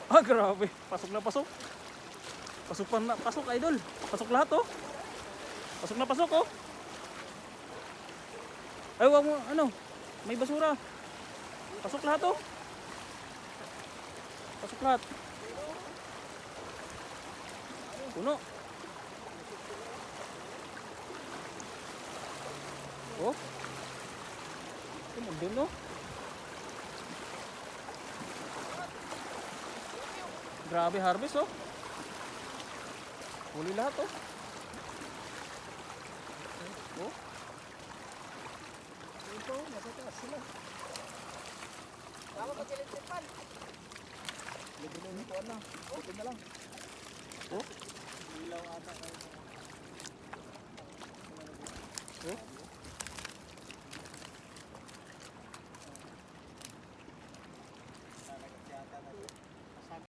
Ah, grabe. Pasok na pasok. Pasok pa na, pasok idol. Pasok lahat oh. Pasok na pasok oh. Ay, wag mo, ano, may basura. Pasok lahat oh. Pasok lahat. Puno. Oh. Ito, doon oh. Grabe harvest oh. Huli lahat oh. Oh. Ito, matataas sila. Tama ba sila tripan? Libre na yung kuwan na. Libre na lang. Oh. Ilaw ata kayo. Oh.